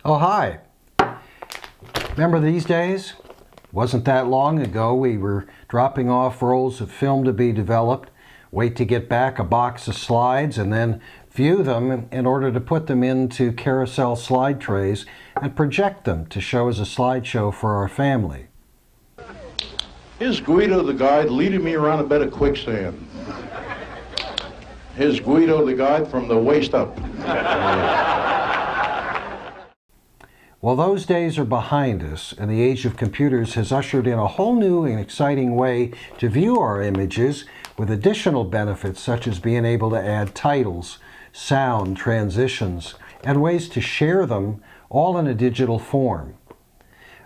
Oh, hi. Remember these days? Wasn't that long ago we were dropping off rolls of film to be developed, wait to get back a box of slides, and then view them in order to put them into carousel slide trays and project them to show as a slideshow for our family. Here's Guido the guide leading me around a bed of quicksand. Here's Guido the guide from the waist up. Well, those days are behind us, and the age of computers has ushered in a whole new and exciting way to view our images with additional benefits such as being able to add titles, sound, transitions, and ways to share them all in a digital form.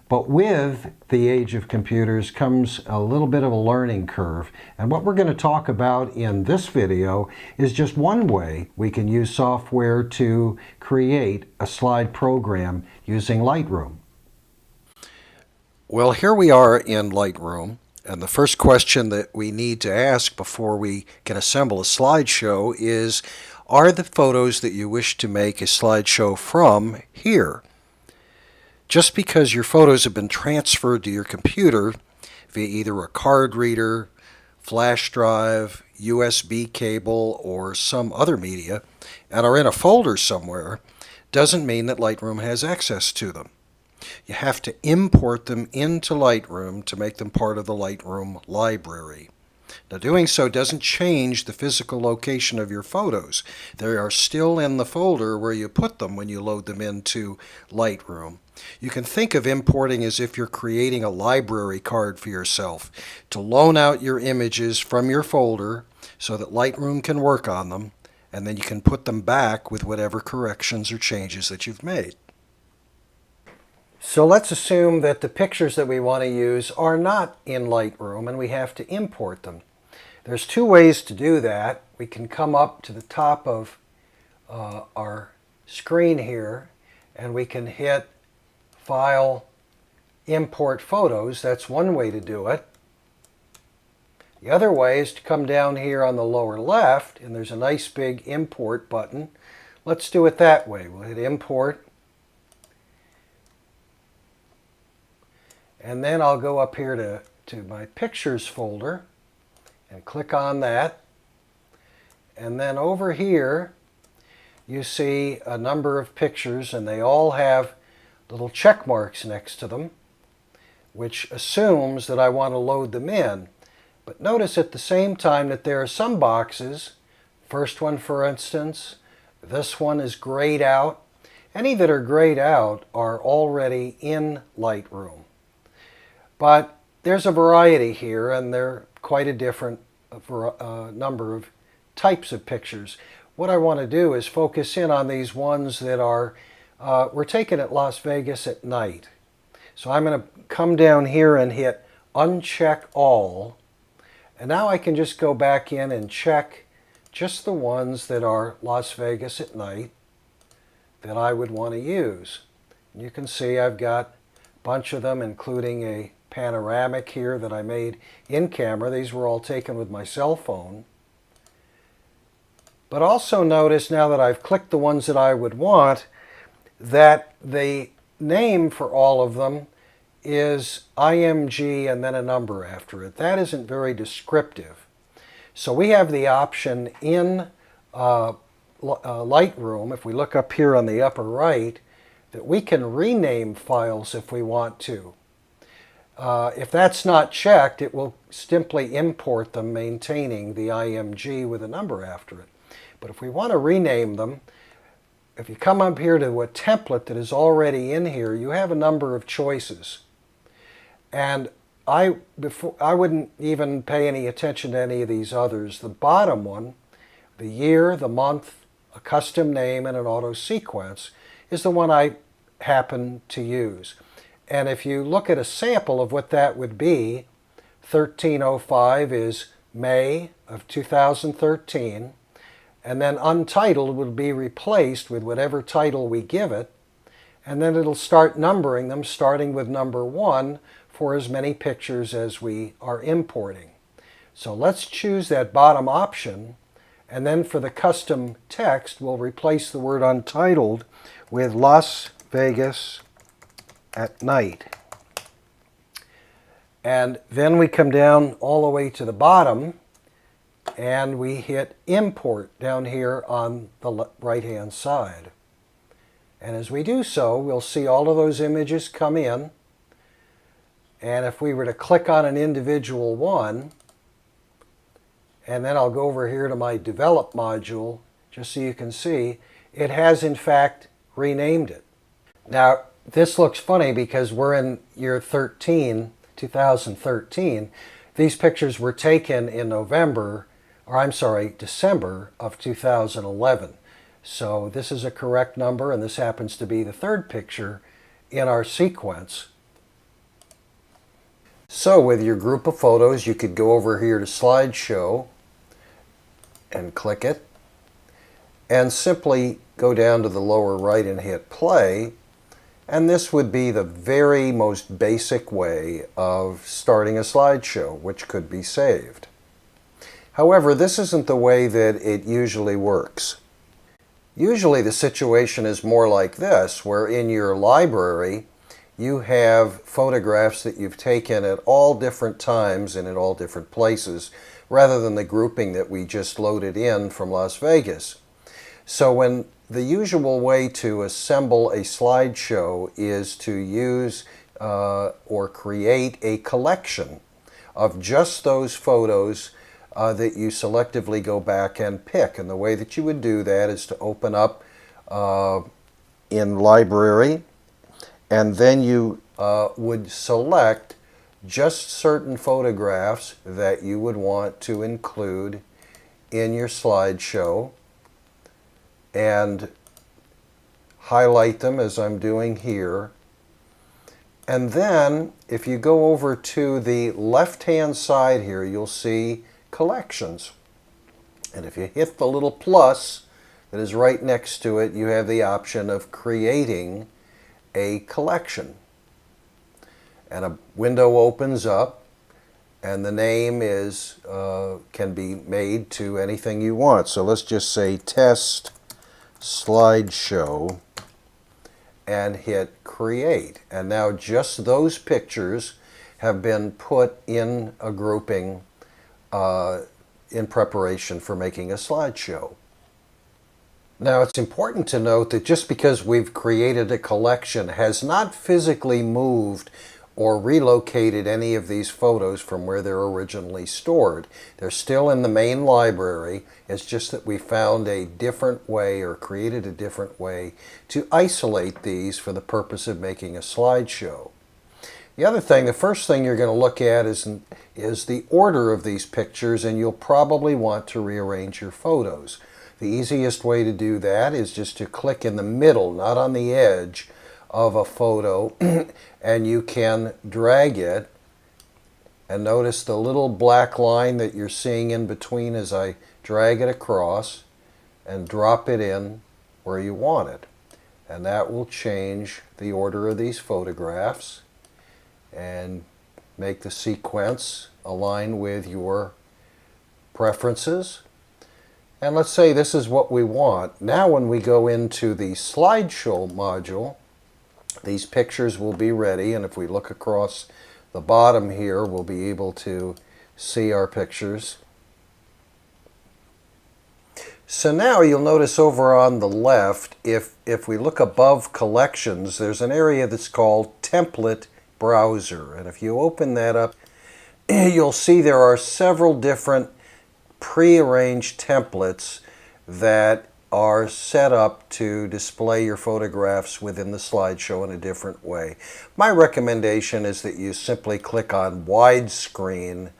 But with the age of computers comes a little bit of a learning curve, and what we're going to talk about in this video is just one way we can use software to create a slide program using Lightroom. Well, here we are in Lightroom, and the first question that we need to ask before we can assemble a slideshow is, are the photos that you wish to make a slideshow from here? Just because your photos have been transferred to your computer via either a card reader, flash drive, USB cable, or some other media, and are in a folder somewhere, doesn't mean that Lightroom has access to them. You have to import them into Lightroom to make them part of the Lightroom library. Now, doing so doesn't change the physical location of your photos. They are still in the folder where you put them when you load them into Lightroom. You can think of importing as if you're creating a library card for yourself to loan out your images from your folder so that Lightroom can work on them, and then you can put them back with whatever corrections or changes that you've made. So let's assume that the pictures that we want to use are not in Lightroom and we have to import them. There's two ways to do that. We can come up to the top of our screen here and we can hit File, Import Photos. That's one way to do it. The other way is to come down here on the lower left and there's a nice big Import button. Let's do it that way. We'll hit Import. And then I'll go up here to my Pictures folder and click on that. And then over here you see a number of pictures and they all have little check marks next to them, which assumes that I want to load them in. But notice at the same time that there are some boxes, first one for instance, this one is grayed out. Any that are grayed out are already in Lightroom. But there's a variety here, and they're quite a different number of types of pictures. What I want to do is focus in on these ones that are, we're taken at Las Vegas at night. So I'm going to come down here and hit Uncheck All. And now I can just go back in and check just the ones that are Las Vegas at night that I would want to use. And you can see I've got a bunch of them, including a panoramic here that I made in camera. These were all taken with my cell phone. But also notice now that I've clicked the ones that I would want that the name for all of them is IMG and then a number after it. That isn't very descriptive. So we have the option in Lightroom, if we look up here on the upper right, that we can rename files if we want to. If that's not checked, it will simply import them maintaining the IMG with a number after it. But if we want to rename them, if you come up here to a template that is already in here, you have a number of choices. And I wouldn't even pay any attention to any of these others. The bottom one, the year, the month, a custom name, and an auto sequence, is the one I happen to use. And if you look at a sample of what that would be, 1305 is May of 2013, and then untitled would be replaced with whatever title we give it, and then it'll start numbering them, starting with number 1 for as many pictures as we are importing. So let's choose that bottom option, and then for the custom text, we'll replace the word untitled with Las Vegas at night. And then we come down all the way to the bottom and we hit import down here on the right hand side. And as we do so, we'll see all of those images come in. And if we were to click on an individual one, and then I'll go over here to my develop module, just so you can see, it has in fact renamed it. Now, this looks funny because we're in year 2013. These pictures were taken in December of 2011. So this is a correct number, and this happens to be the third picture in our sequence. So with your group of photos, you could go over here to Slideshow and click it, and simply go down to the lower right and hit play. And this would be the very most basic way of starting a slideshow, which could be saved. However, this isn't the way that it usually works. Usually the situation is more like this, where in your library you have photographs that you've taken at all different times and in all different places, rather than the grouping that we just loaded in from Las Vegas. So when the usual way to assemble a slideshow is to use or create a collection of just those photos that you selectively go back and pick. And the way that you would do that is to open up in Library, and then you would select just certain photographs that you would want to include in your slideshow and highlight them as I'm doing here. And then if you go over to the left-hand side here, you'll see collections. And if you hit the little plus that is right next to it, you have the option of creating a collection. And a window opens up, and the name is can be made to anything you want. So let's just say test slideshow and hit create. And now just those pictures have been put in a grouping in preparation for making a slideshow. Now, it's important to note that just because we've created a collection has not physically moved or relocated any of these photos from where they're originally stored. They're still in the main library. It's just that we found a different way, or created a different way, to isolate these for the purpose of making a slideshow. The other thing, the first thing you're going to look at is the order of these pictures, and you'll probably want to rearrange your photos. The easiest way to do that is just to click in the middle, not on the edge, of a photo, and you can drag it. And notice the little black line that you're seeing in between as I drag it across and drop it in where you want it. And that will change the order of these photographs and make the sequence align with your preferences. And let's say this is what we want. Now when we go into the slideshow module, these pictures will be ready, and if we look across the bottom here, we'll be able to see our pictures. So now you'll notice over on the left, if we look above collections, there's an area that's called template browser. And if you open that up, you'll see there are several different prearranged templates that are set up to display your photographs within the slideshow in a different way. My recommendation is that you simply click on widescreen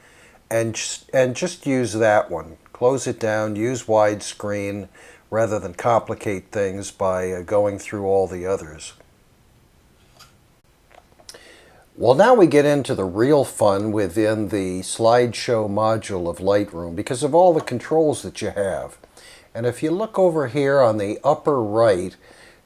and just use that one. Close it down, use widescreen rather than complicate things by going through all the others. Well, now we get into the real fun within the slideshow module of Lightroom because of all the controls that you have. And if you look over here on the upper right,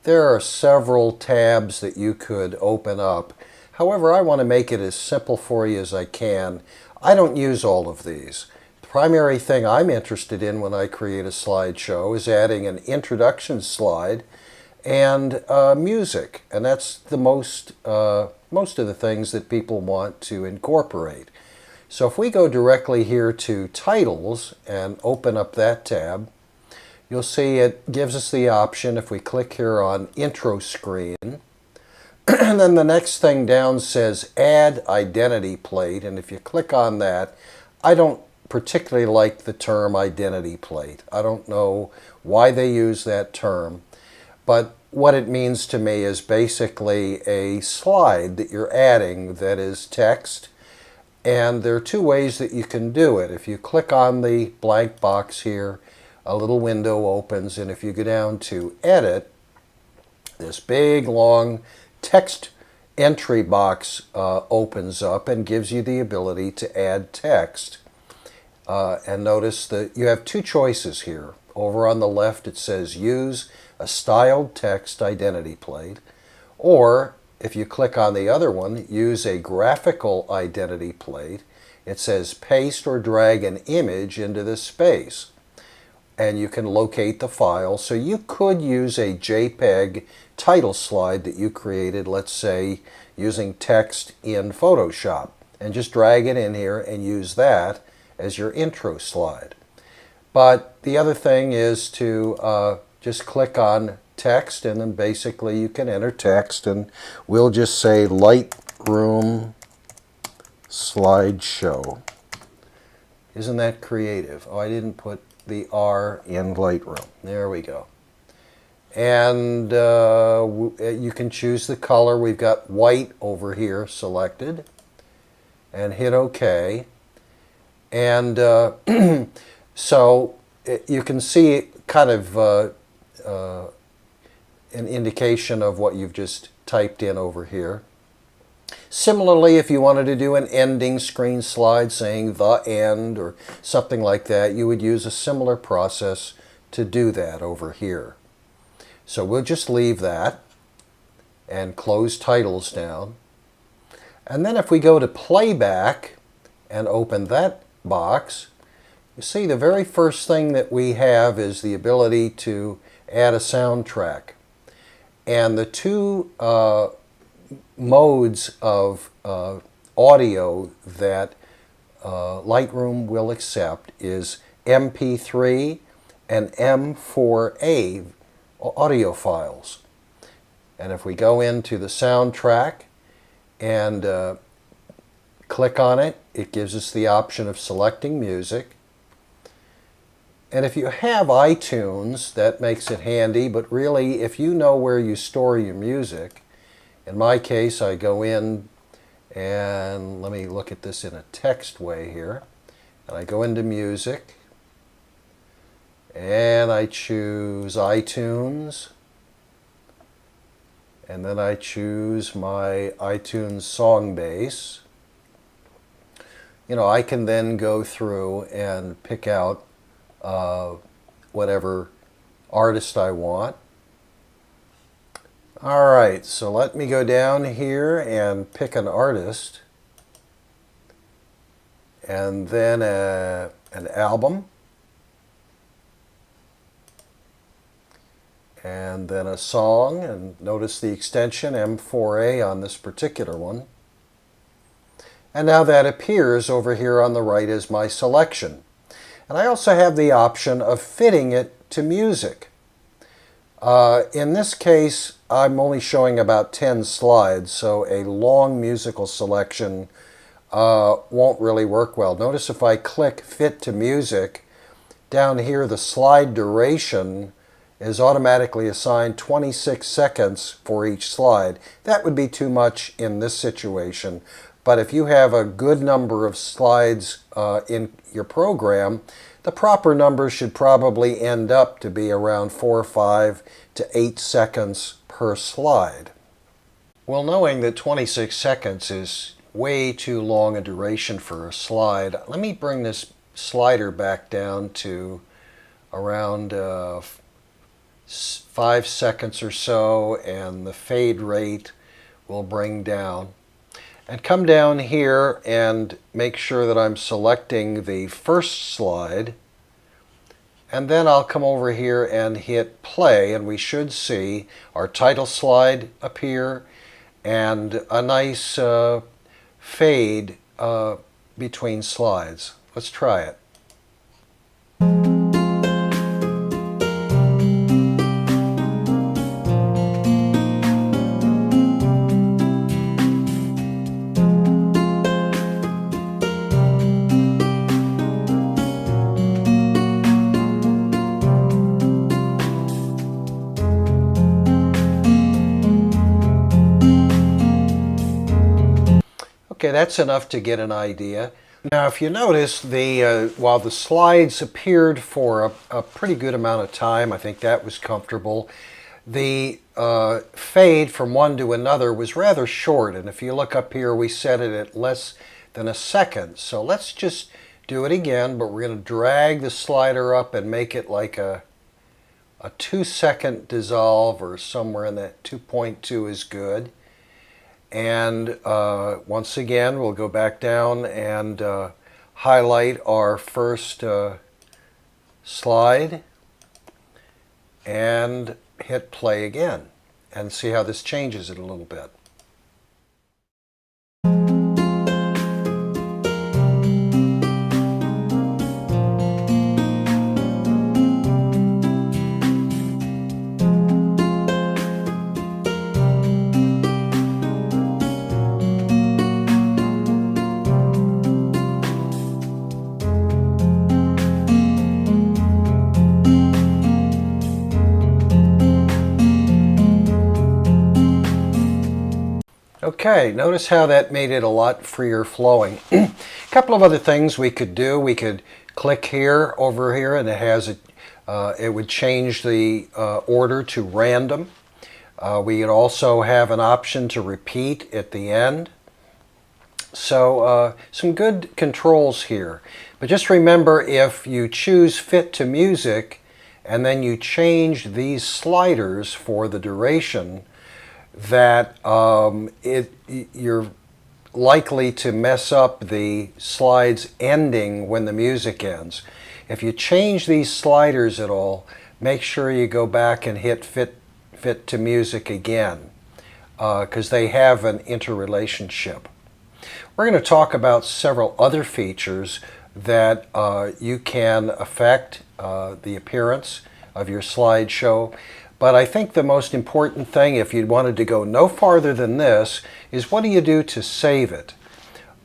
there are several tabs that you could open up. However, I want to make it as simple for you as I can. I don't use all of these. The primary thing I'm interested in when I create a slideshow is adding an introduction slide and music. And that's the most of the things that people want to incorporate. So if we go directly here to Titles and open up that tab, you'll see it gives us the option, if we click here on Intro Screen, and then the next thing down says Add Identity Plate, and if you click on that, I don't particularly like the term identity plate. I don't know why they use that term, but what it means to me is basically a slide that you're adding that is text. And there are two ways that you can do it. If you click on the blank box here, a little window opens, and if you go down to Edit, this big long text entry box opens up and gives you the ability to add text. And notice that you have two choices here. Over on the left it says Use a Styled Text Identity Plate, or if you click on the other one, Use a Graphical Identity Plate. It says paste or drag an image into this space, and you can locate the file. So you could use a JPEG title slide that you created, let's say using text in Photoshop, and just drag it in here and use that as your intro slide. But the other thing is to just click on text, and then basically you can enter text, and we'll just say Lightroom slideshow. Isn't that creative? Oh, I didn't put the R in Lightroom. There we go. And you can choose the color. We've got white over here selected, and hit OK. And so you can see kind of an indication of what you've just typed in over here. Similarly, if you wanted to do an ending screen slide saying the end or something like that, you would use a similar process to do that over here. So we'll just leave that and close Titles down. And then if we go to Playback and open that box, you see the very first thing that we have is the ability to add a soundtrack. And the two modes of audio that Lightroom will accept is MP3 and M4A audio files. And if we go into the soundtrack and click on it, it gives us the option of selecting music. And if you have iTunes, that makes it handy, but really if you know where you store your music, in my case I go in and let me look at this in a text way here, and I go into music and I choose iTunes, and then I choose my iTunes song base. You know, I can then go through and pick out whatever artist I want. Alright, so let me go down here and pick an artist, and then an album, and then a song, and notice the extension M4A on this particular one. And now that appears over here on the right as my selection. And I also have the option of fitting it to music. In this case, I'm only showing about 10 slides, so a long musical selection won't really work well. Notice if I click Fit to Music, down here the slide duration is automatically assigned 26 seconds for each slide. That would be too much in this situation. But if you have a good number of slides in your program, the proper number should probably end up to be around 4 or 5 to 8 seconds per slide. Well, knowing that 26 seconds is way too long a duration for a slide, let me bring this slider back down to around 5 seconds or so, and the fade rate will bring down. And come down here and make sure that I'm selecting the first slide, And then I'll come over here and hit play, and we should see our title slide appear and a nice fade between slides. Let's try it. Okay, that's enough to get an idea. Now, if you notice, while the slides appeared for a pretty good amount of time, I think that was comfortable, the fade from one to another was rather short. And if you look up here, we set it at less than a second. So let's just do it again, but we're going to drag the slider up and make it like a 2-second dissolve, or somewhere in that 2.2 is good. And once again, we'll go back down and highlight our first slide and hit play again and see how this changes it a little bit. Okay, notice how that made it a lot freer flowing. A couple of other things we could do. We could click here, over here, and it would change the order to random. We could also have an option to repeat at the end. So some good controls here. But just remember, if you choose Fit to Music and then you change these sliders for the duration, that you're likely to mess up the slides ending when the music ends. If you change these sliders at all, make sure you go back and hit Fit to Music again, because they have an interrelationship. We're going to talk about several other features that you can affect the appearance of your slideshow. But I think the most important thing, if you wanted to go no farther than this, is what do you do to save it?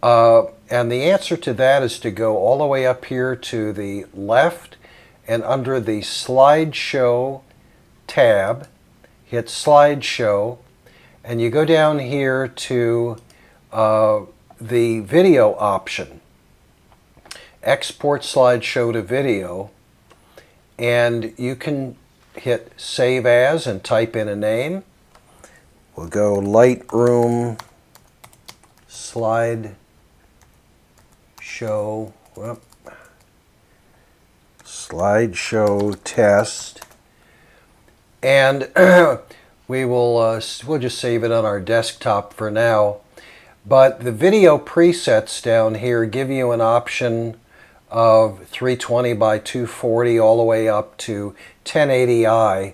And the answer to that is to go all the way up here to the left, and under the Slideshow tab, hit Slideshow, and you go down here to the video option. Export slideshow to video, and you can hit Save As and type in a name. We'll go Lightroom Slideshow test, and we'll just save it on our desktop for now. But the video presets down here give you an option of 320 by 240 all the way up to 1080i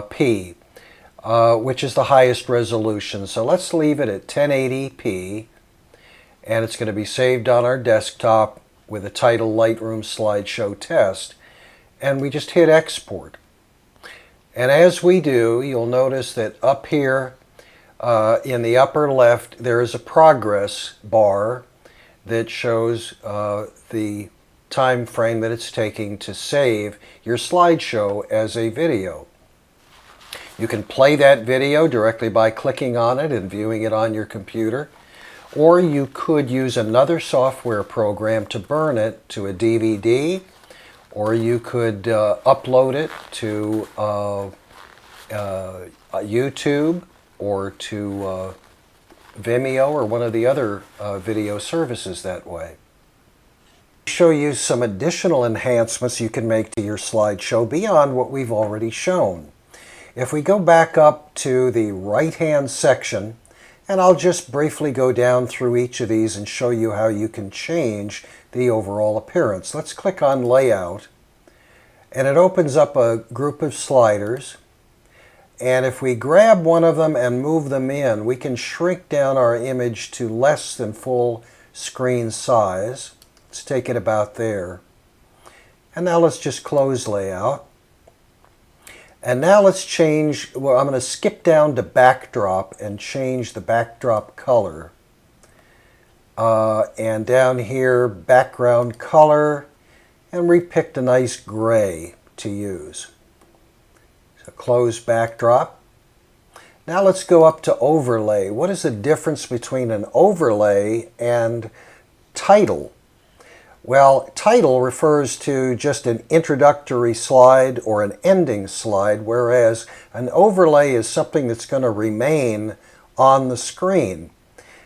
p, which is the highest resolution. So let's leave it at 1080p, and it's going to be saved on our desktop with the title Lightroom Slideshow Test, and we just hit Export. And as we do, you'll notice that up here in the upper left there is a progress bar that shows the time frame that it's taking to save your slideshow as a video. You can play that video directly by clicking on it and viewing it on your computer, or you could use another software program to burn it to a DVD, or you could upload it to YouTube or to Vimeo or one of the other video services that way. Show you some additional enhancements you can make to your slideshow beyond what we've already shown. If we go back up to the right-hand section, and I'll just briefly go down through each of these and show you how you can change the overall appearance. Let's click on Layout, and it opens up a group of sliders. And if we grab one of them and move them in, we can shrink down our image to less than full screen size. Let's take it about there. And now let's just close layout. And now let's change, well, I'm going to skip down to backdrop and change the backdrop color. And down here, background color, and we picked a nice gray to use. So close backdrop. Now let's go up to overlay. What is the difference between an overlay and title? Well, title refers to just an introductory slide or an ending slide, whereas an overlay is something that's going to remain on the screen.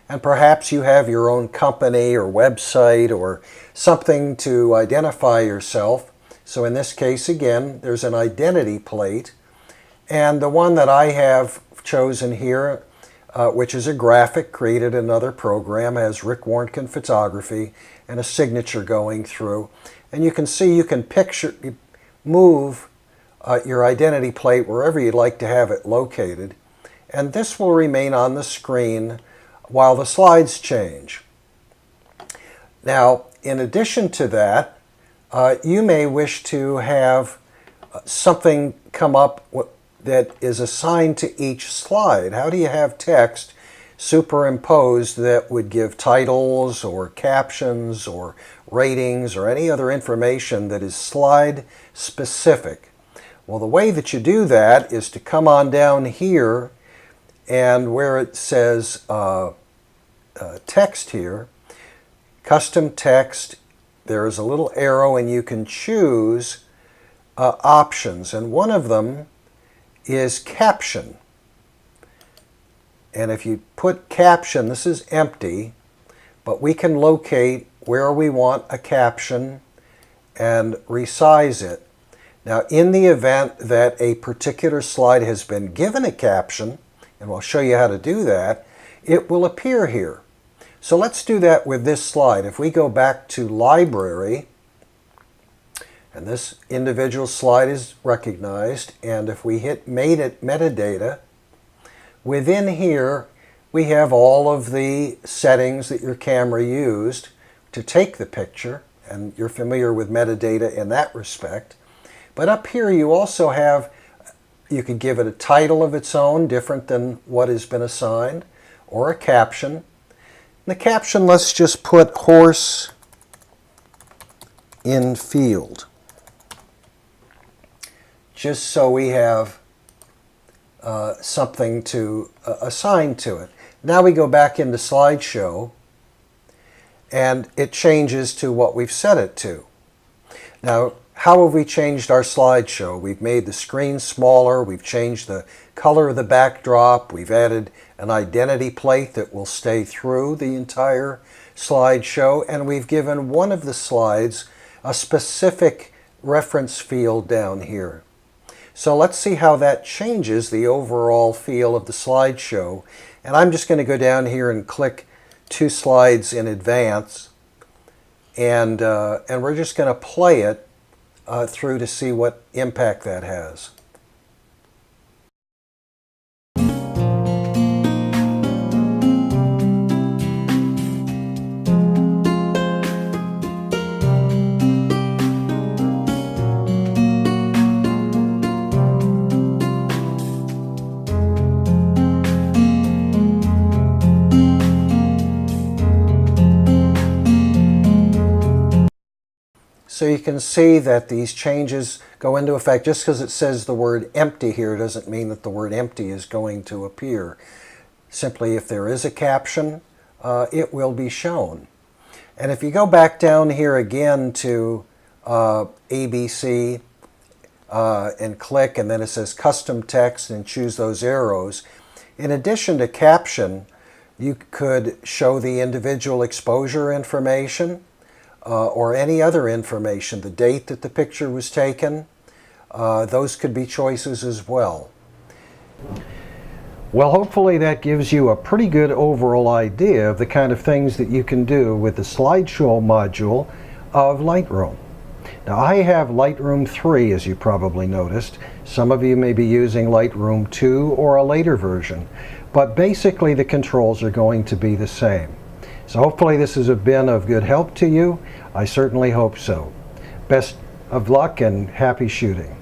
And perhaps you have your own company or website or something to identify yourself. So in this case, again, there's an identity plate. And the one that I have chosen here, which is a graphic created in another program, has Rick Warnken Photography and a signature going through. And you can see you can move your identity plate wherever you'd like to have it located. And this will remain on the screen while the slides change. Now, in addition to that, you may wish to have something come up that is assigned to each slide. How do you have text superimposed that would give titles or captions or ratings or any other information that is slide specific? Well, the way that you do that is to come on down here, and where it says text here, custom text, there is a little arrow and you can choose options, and one of them is caption. And if you put caption, this is empty, but we can locate where we want a caption and resize it. Now, in the event that a particular slide has been given a caption, and we'll show you how to do that, it will appear here. So let's do that with this slide. If we go back to Library, and this individual slide is recognized, and if we hit metadata, within here we have all of the settings that your camera used to take the picture, and you're familiar with metadata in that respect. But up here you also have, you could give it a title of its own, different than what has been assigned, or a caption. In the caption, let's just put horse in field, just so we have something to assign to it. Now we go back into Slideshow, and it changes to what we've set it to. Now, how have we changed our slideshow? We've made the screen smaller, we've changed the color of the backdrop, we've added an identity plate that will stay through the entire slideshow, and we've given one of the slides a specific reference field down here. So let's see how that changes the overall feel of the slideshow. And I'm just going to go down here and click 2 slides in advance, and we're just going to play it through to see what impact that has. So you can see that these changes go into effect. Just because it says the word empty here doesn't mean that the word empty is going to appear. Simply, if there is a caption, it will be shown. And if you go back down here again to ABC and click, and then it says custom text, and choose those arrows, in addition to caption, you could show the individual exposure information, or any other information, the date that the picture was taken. Those could be choices as well. Well, hopefully that gives you a pretty good overall idea of the kind of things that you can do with the slideshow module of Lightroom. Now I have Lightroom 3, as you probably noticed. Some of you may be using Lightroom 2 or a later version, but basically the controls are going to be the same. So hopefully this has been of good help to you. I certainly hope so. Best of luck and happy shooting.